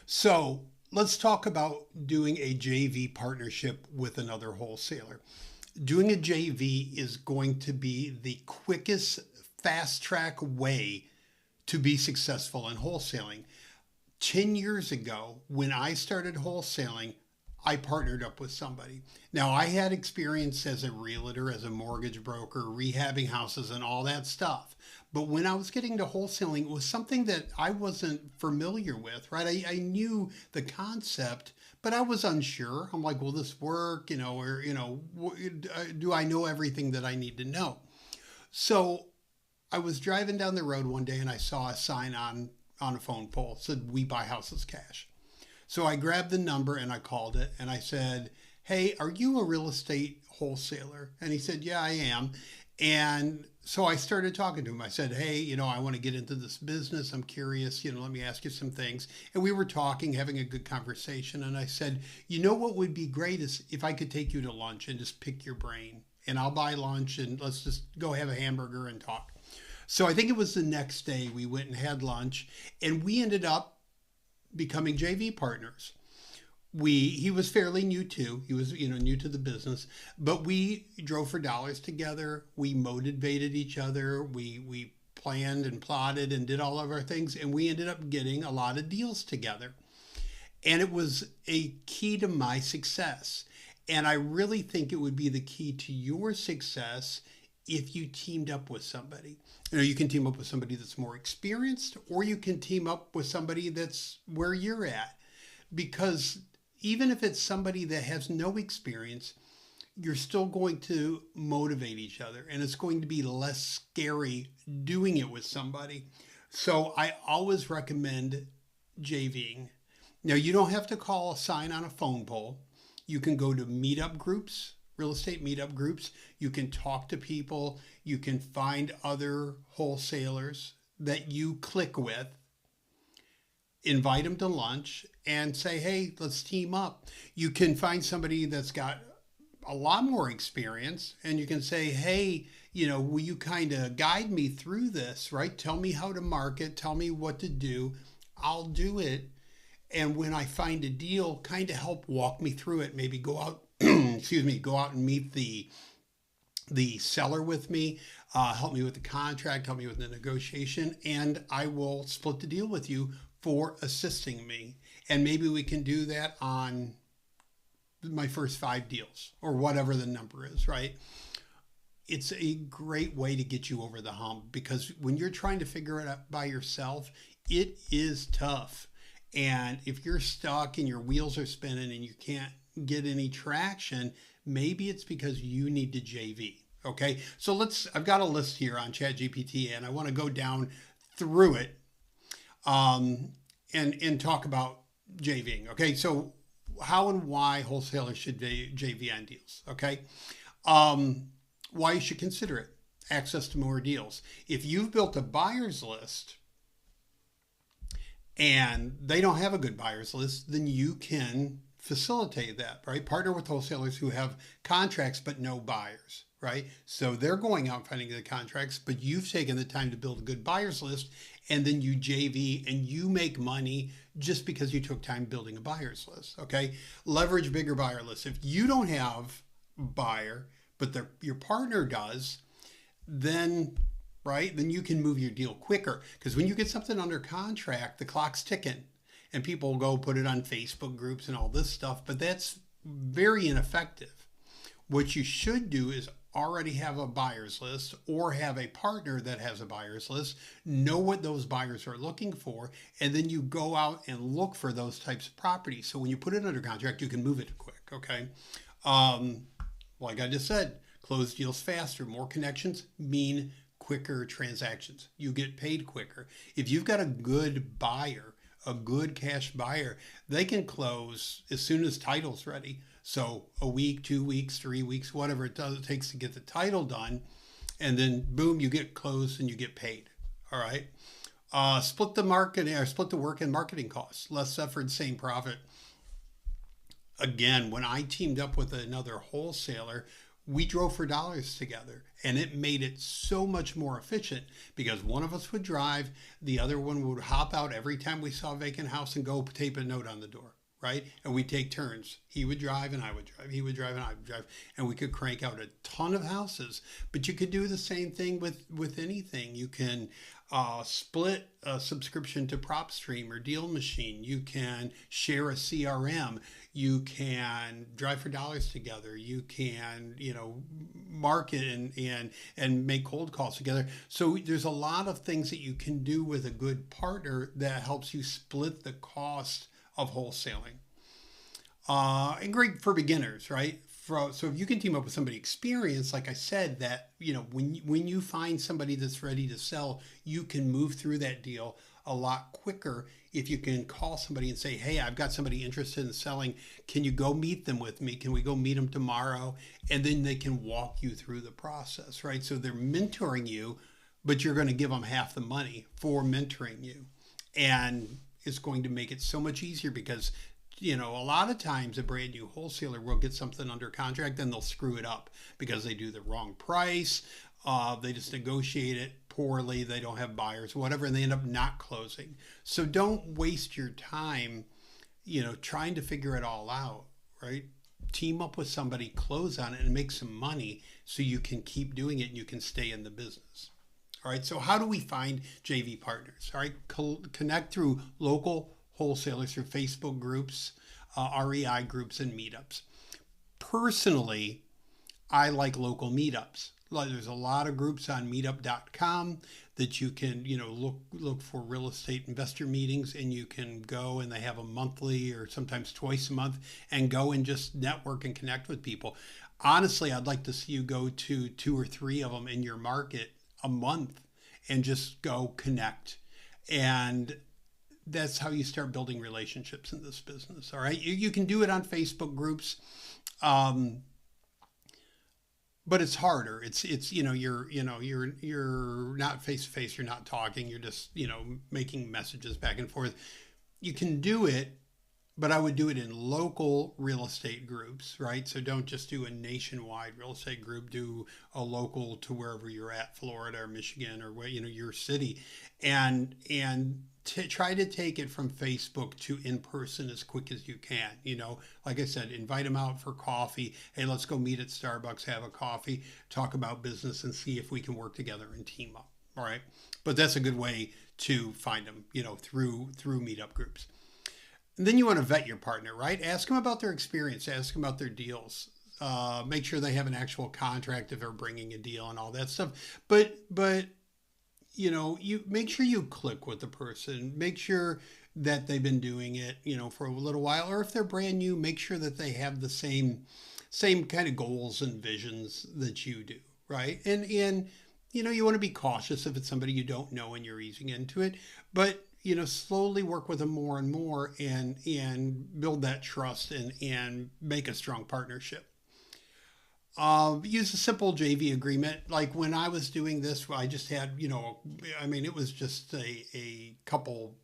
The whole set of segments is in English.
So let's talk about doing a JV partnership with another wholesaler. Doing a JV is going to be the quickest, fast track way to be successful in wholesaling. 10 years ago, when I started wholesaling, I partnered up with somebody. Now, I had experience as a realtor, as a mortgage broker, rehabbing houses, and all that stuff. But when I was getting to wholesaling, it was something that I wasn't familiar with, right? I knew the concept, but I was unsure. I'm like, will this work? Do I know everything that I need to know? So I was driving down the road one day and I saw a sign on a phone pole. It said, "We buy houses cash." So I grabbed the number and I called it and I said, "Hey, are you a real estate wholesaler?" And he said, "Yeah, I am." And so I started talking to him. I said, "Hey, I want to get into this business. I'm curious, let me ask you some things." And we were talking, having a good conversation. And I said, "What would be great is if I could take you to lunch and just pick your brain. And I'll buy lunch and let's just go have a hamburger and talk." So I think it was the next day we went and had lunch and we ended up becoming JV partners. He was fairly new too. He was new to the business, but we drove for dollars together. We motivated each other. We planned and plotted and did all of our things, and we ended up getting a lot of deals together. And it was a key to my success. And I really think it would be the key to your success if you teamed up with somebody. You can team up with somebody that's more experienced, or you can team up with somebody that's where you're at. Because even if it's somebody that has no experience, you're still going to motivate each other and it's going to be less scary doing it with somebody. So I always recommend JVing. Now, you don't have to call a sign on a phone pole. You can go to meetup groups, real estate meetup groups. You can talk to people. You can find other wholesalers that you click with, invite them to lunch, and say, "Hey, let's team up." You can find somebody that's got a lot more experience and you can say, "Hey, will you kind of guide me through this, right? Tell me how to market, tell me what to do. I'll do it. And when I find a deal, kind of help walk me through it. Maybe go out, excuse me, go out and meet the seller with me, help me with the contract, help me with the negotiation, and I will split the deal with you for assisting me. And maybe we can do that on my first 5 deals or whatever the number is, right?" It's a great way to get you over the hump because when you're trying to figure it out by yourself, it is tough. And if you're stuck and your wheels are spinning and you can't get any traction, maybe it's because you need to JV. Okay. So I've got a list here on ChatGPT and I want to go down through it and talk about JVing. Okay. So how and why wholesalers should JV on deals. Okay. Why you should consider it. Access to more deals. If you've built a buyer's list and they don't have a good buyer's list, then you can facilitate that, right? Partner with wholesalers who have contracts but no buyers, right? So they're going out finding the contracts, but you've taken the time to build a good buyer's list, and then you JV and you make money just because you took time building a buyer's list, okay? Leverage bigger buyer lists. If you don't have a buyer, but your partner does, then right? Then you can move your deal quicker. Because when you get something under contract, the clock's ticking and people go put it on Facebook groups and all this stuff, but that's very ineffective. What you should do is already have a buyer's list or have a partner that has a buyer's list, know what those buyers are looking for, and then you go out and look for those types of properties. So when you put it under contract, you can move it quick, okay? Like I just said, close deals faster. More connections mean quicker transactions. You get paid quicker. If you've got a good buyer, a good cash buyer, they can close as soon as title's ready. So a week, 2 weeks, 3 weeks, whatever it takes to get the title done. And then boom, you get closed and you get paid. All right. Split the work and marketing costs. Less effort, same profit. Again, when I teamed up with another wholesaler, we drove for dollars together, and it made it so much more efficient because one of us would drive, the other one would hop out every time we saw a vacant house and go tape a note on the door, right? And we'd take turns. He would drive and I would drive. He would drive and I would drive. And we could crank out a ton of houses. But you could do the same thing with anything. You can split a subscription to PropStream or Deal Machine. You can share a CRM. You can drive for dollars together. You can, market and make cold calls together. So there's a lot of things that you can do with a good partner that helps you split the cost of wholesaling. And great for beginners, right? So if you can team up with somebody experienced, like I said, that, when you find somebody that's ready to sell, you can move through that deal a lot quicker if you can call somebody and say, hey, I've got somebody interested in selling. Can you go meet them with me? Can we go meet them tomorrow? And then they can walk you through the process, right? So they're mentoring you, but you're going to give them half the money for mentoring you. And it's going to make it so much easier because, a lot of times a brand new wholesaler will get something under contract, then they'll screw it up because they do the wrong price. They just negotiate it poorly. They don't have buyers, whatever, and they end up not closing. So don't waste your time, trying to figure it all out, right? Team up with somebody, close on it, and make some money so you can keep doing it and you can stay in the business. All right, so how do we find JV partners? All right, connect through local wholesalers, through Facebook groups, REI groups, and meetups. Personally, I like local meetups. There's a lot of groups on meetup.com that you can, look for real estate investor meetings, and you can go, and they have a monthly or sometimes twice a month, and go and just network and connect with people. Honestly, I'd like to see you go to 2 or 3 of them in your market a month and just go connect. And that's how you start building relationships in this business. All right. You can do it on Facebook groups. But it's harder. It's you're not face to face. You're not talking. You're just, making messages back and forth. You can do it, but I would do it in local real estate groups, right? So don't just do a nationwide real estate group. Do a local to wherever you're at, Florida or Michigan or your city, and try to take it from Facebook to in person as quick as you can. Like I said, invite them out for coffee. Hey, let's go meet at Starbucks, have a coffee, talk about business, and see if we can work together and team up. All right, but that's a good way to find them, through meetup groups. And then you want to vet your partner, right? Ask them about their experience. Ask them about their deals. Make sure they have an actual contract if they're bringing a deal and all that stuff. But you make sure you click with the person. Make sure that they've been doing it, for a little while. Or if they're brand new, make sure that they have the same kind of goals and visions that you do, right? And you want to be cautious if it's somebody you don't know and you're easing into it. But slowly work with them more and more and build that trust and make a strong partnership. Use a simple JV agreement. Like when I was doing this, I just had, it was just a couple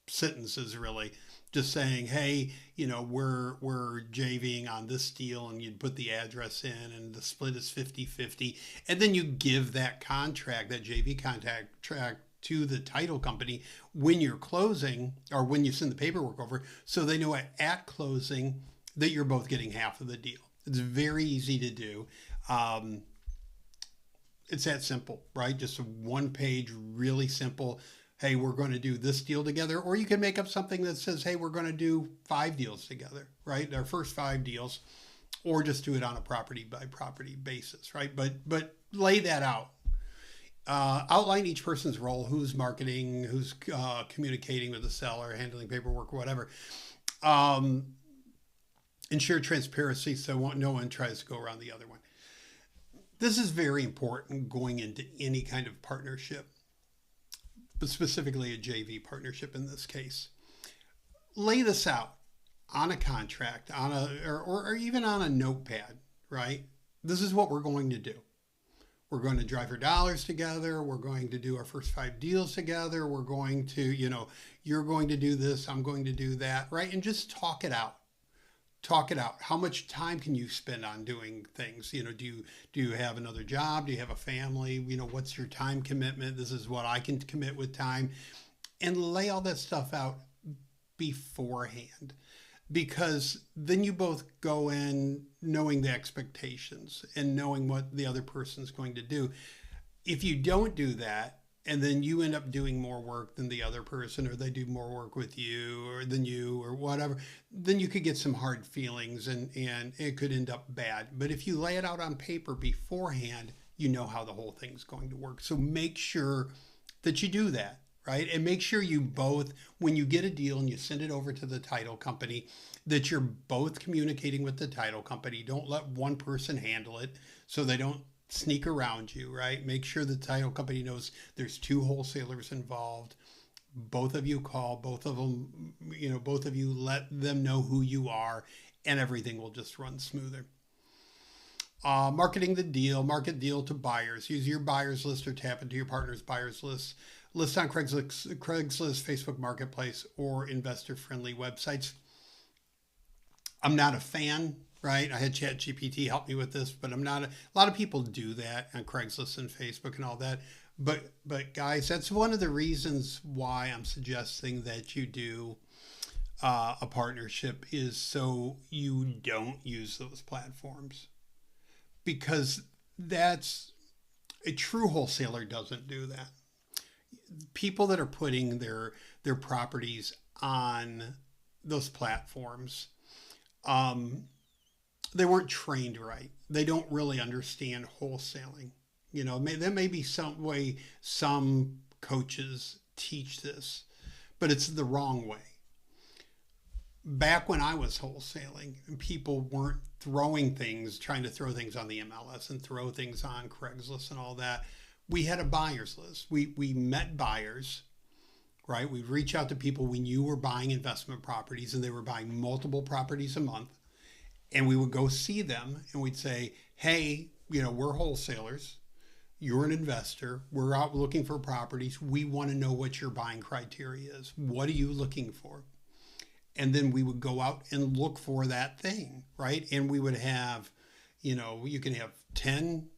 sentences really, just saying, hey, we're JVing on this deal, and you'd put the address in, and the split is 50-50. And then you give that contract, that JV contract to the title company when you're closing, or when you send the paperwork over, so they know at closing that you're both getting half of the deal. It's very easy to do. It's that simple, right? Just a 1-page, really simple. Hey, we're going to do this deal together. Or you can make up something that says, hey, we're going to do 5 deals together, right? Our first 5 deals, or just do it on a property by property basis, right? But lay that out. Outline each person's role, who's marketing, who's communicating with the seller, handling paperwork, whatever. Ensure transparency so no one tries to go around the other one. This is very important going into any kind of partnership, but specifically a JV partnership in this case. Lay this out on a contract, or even on a notepad, right? This is what we're going to do. We're going to drive for dollars together. We're going to do our first 5 deals together. We're going to, you're going to do this, I'm going to do that, right? And just talk it out. talk it out. How much time can you spend on doing things? Do you have another job? Do you have a family? What's your time commitment? This is what I can commit with time, and lay all that stuff out beforehand, because then you both go in knowing the expectations and knowing what the other person's going to do. If you don't do that, and then you end up doing more work than the other person, or they do more work with you or than you or whatever, then you could get some hard feelings, and it could end up bad. But if you lay it out on paper beforehand, you know how the whole thing's going to work. So make sure that you do that, right? And make sure you both, when you get a deal and you send it over to the title company, that you're both communicating with the title company. Don't let one person handle it so they don't sneak around you, right? Make sure the title company knows there's two wholesalers involved. Both of you call, both of you let them know who you are, and everything will just run smoother. Marketing the deal, market deal to buyers. Use your buyers list or tap into your partner's buyers list. List on Craigslist, Facebook Marketplace, or investor-friendly websites. I'm not a fan, right? I had ChatGPT help me with this, but I'm not. A lot of people do that on Craigslist and Facebook and all that. But guys, that's one of the reasons why I'm suggesting that you do a partnership, is so you don't use those platforms, because that's a true wholesaler doesn't do that. People that are putting their properties on those platforms, they weren't trained right. They don't really understand wholesaling. There may be some way some coaches teach this, but it's the wrong way. Back when I was wholesaling, people weren't trying to throw things on the MLS and throw things on Craigslist and all that. We had a buyer's list. We met buyers, right? We'd reach out to people we knew were buying investment properties, and they were buying multiple properties a month. And we would go see them, and we'd say, hey, we're wholesalers. You're an investor. We're out looking for properties. We want to know what your buying criteria is. What are you looking for? And then we would go out and look for that thing, right? And we would have, you can have 10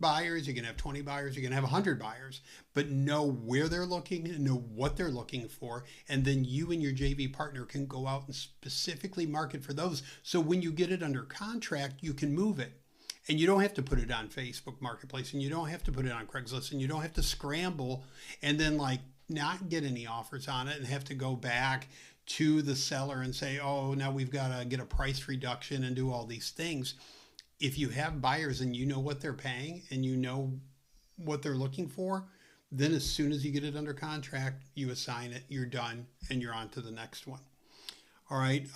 buyers, you can have 20 buyers, you can have 100 buyers, but know where they're looking and know what they're looking for. And then you and your JV partner can go out and specifically market for those. So when you get it under contract, you can move it. And you don't have to put it on Facebook Marketplace, and you don't have to put it on Craigslist, and you don't have to scramble and then not get any offers on it and have to go back to the seller and say, oh, now we've got to get a price reduction and do all these things. If you have buyers and you know what they're paying and you know what they're looking for, then as soon as you get it under contract, you assign it, you're done, and you're on to the next one. All right.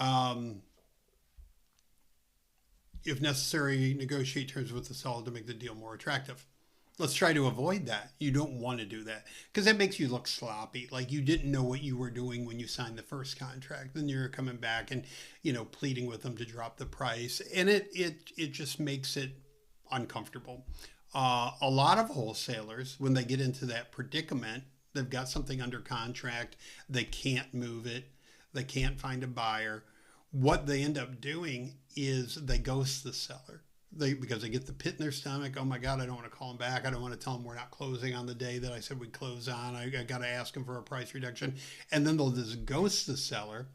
If necessary, negotiate terms with the seller to make the deal more attractive. Let's try to avoid that. You don't want to do that, because that makes you look sloppy, like you didn't know what you were doing when you signed the first contract. Then you're coming back and pleading with them to drop the price, and it just makes it uncomfortable. A lot of wholesalers, when they get into that predicament, they've got something under contract, they can't move it, they can't find a buyer. What they end up doing is they ghost the seller. Because they get the pit in their stomach. Oh my God, I don't want to call them back. I don't want to tell them we're not closing on the day that I said we'd close on. I got to ask them for a price reduction. And then they'll just ghost the seller.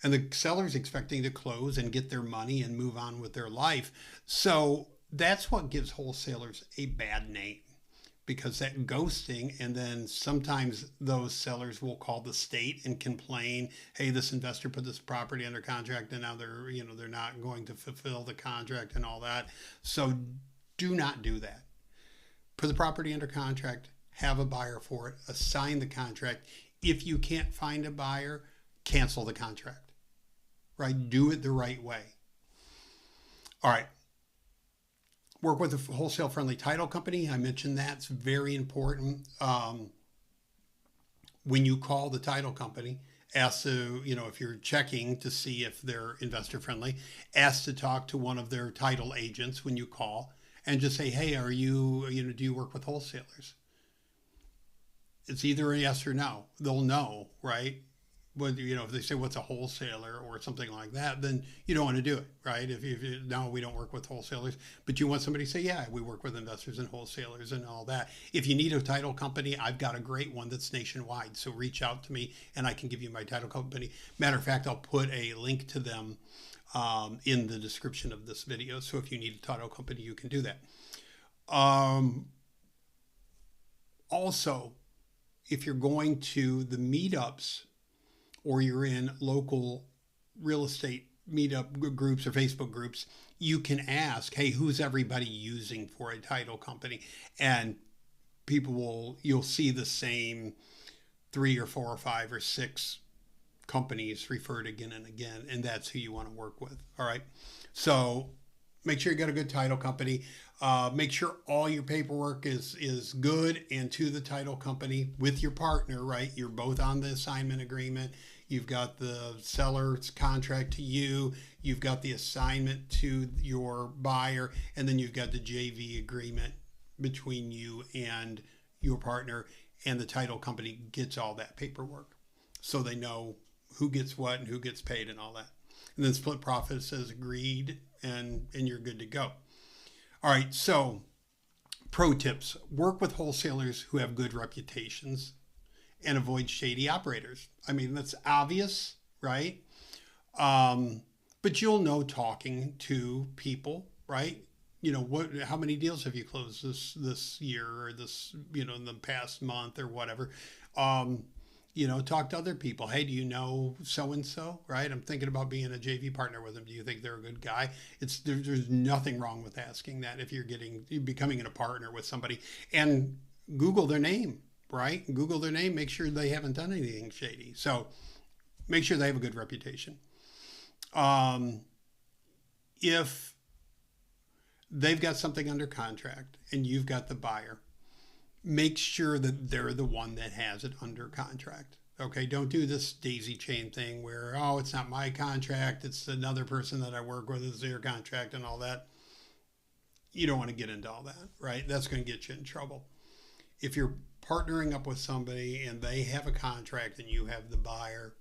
And the seller's expecting to close and get their money and move on with their life. So that's what gives wholesalers a bad name, because that ghosting, and then sometimes those sellers will call the state and complain, hey, this investor put this property under contract and now they're not going to fulfill the contract and all that. So do not do that. Put the property under contract, have a buyer for it, assign the contract. If you can't find a buyer, cancel the contract, right? Do it the right way. All right. Work with a wholesale-friendly title company. I mentioned that's very important. When you call the title company, ask to, if you're checking to see if they're investor-friendly, ask to talk to one of their title agents when you call, and just say, hey, do you work with wholesalers? It's either a yes or no. They'll know, right? whether, if they say what's a wholesaler or something like that, then you don't want to do it, right? If you no, we don't work with wholesalers, but you want somebody to say, yeah, we work with investors and wholesalers and all that. If you need a title company, I've got a great one that's nationwide. So reach out to me and I can give you my title company. Matter of fact, I'll put a link to them in the description of this video. So if you need a title company, you can do that. Also, if you're going to the meetups or you're in local real estate meetup groups or Facebook groups, you can ask, hey, who's everybody using for a title company? And you'll see the same 3 or 4 or 5 or 6 companies referred again and again, and that's who you want to work with. All right. So make sure you got a good title company. Make sure all your paperwork is good and to the title company with your partner, right? You're both on the assignment agreement. You've got the seller's contract to you. You've got the assignment to your buyer. And then you've got the JV agreement between you and your partner. And the title company gets all that paperwork. So they know who gets what and who gets paid and all that. And then split profit says agreed and you're good to go. All right, so pro tips. Work with wholesalers who have good reputations and avoid shady operators. I mean, that's obvious, right? But you'll know talking to people, right? How many deals have you closed this year or this, in the past month or whatever? Talk to other people. Hey, do you know so-and-so, right? I'm thinking about being a JV partner with them. Do you think they're a good guy? There's nothing wrong with asking that if you're becoming a partner with somebody. And Google their name, right? Google their name, make sure they haven't done anything shady. So make sure they have a good reputation. If they've got something under contract and you've got the buyer, make sure that they're the one that has it under contract. Okay, don't do this daisy chain thing where, oh, it's not my contract, it's another person that I work with, it's their contract and all that. You don't want to get into all that, right? That's going to get you in trouble. If you're partnering up with somebody and they have a contract and you have the buyer,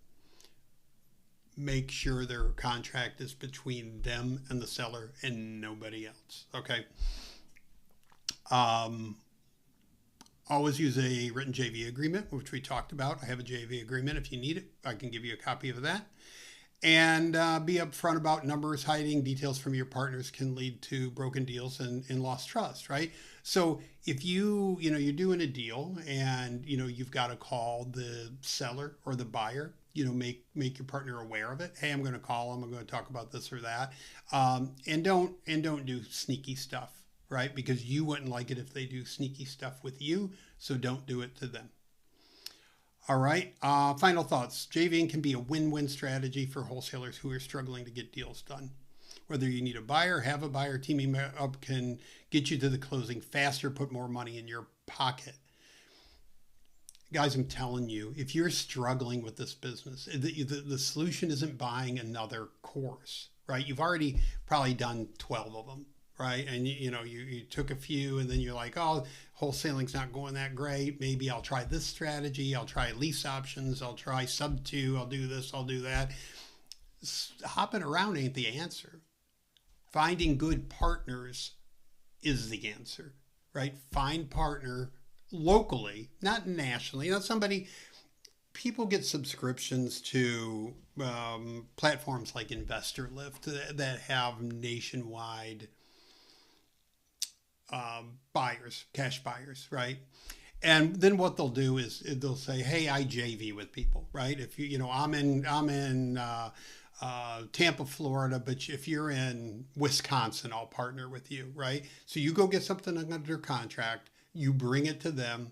make sure their contract is between them and the seller and nobody else, okay? Always use a written JV agreement, which we talked about. I have a JV agreement. If you need it, I can give you a copy of that. And be upfront about numbers. Hiding details from your partners can lead to broken deals and lost trust, right? So if you're doing a deal and, you've got to call the seller or the buyer, make your partner aware of it. Hey, I'm going to call them. I'm going to talk about this or that. And don't do sneaky stuff. Right? Because you wouldn't like it if they do sneaky stuff with you. So don't do it to them. All right. Final thoughts. JVing can be a win-win strategy for wholesalers who are struggling to get deals done. Whether you need a buyer, have a buyer, teaming up can get you to the closing faster, put more money in your pocket. Guys, I'm telling you, if you're struggling with this business, the solution isn't buying another course, right? You've already probably done 12 of them. Right. And, you took a few and then you're like, oh, wholesaling's not going that great. Maybe I'll try this strategy. I'll try lease options. I'll try sub 2. I'll do this. I'll do that. Hopping around ain't the answer. Finding good partners is the answer, right? Find partner locally, not nationally. People get subscriptions to platforms like InvestorLift that have nationwide cash buyers, right? And then what they'll do is they'll say, hey, I JV with people, right? If I'm in Tampa, Florida, but if you're in Wisconsin, I'll partner with you, right? So you go get something under contract, you bring it to them,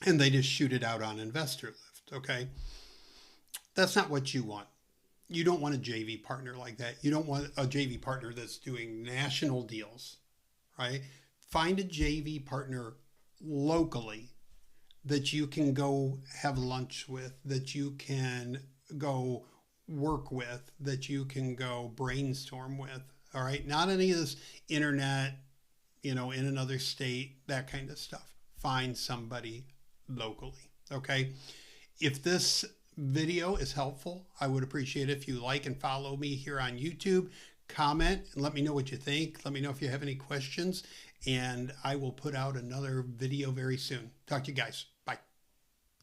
and they just shoot it out on InvestorLift, okay? That's not what you want. You don't want a JV partner like that. You don't want a JV partner that's doing national deals, right? Find a JV partner locally that you can go have lunch with, that you can go work with, that you can go brainstorm with, all right? Not any of this internet, in another state, that kind of stuff. Find somebody locally, okay? If this video is helpful, I would appreciate it if you like and follow me here on YouTube. Comment and let me know what you think. Let me know if you have any questions, and I will put out another video very soon. Talk to you guys.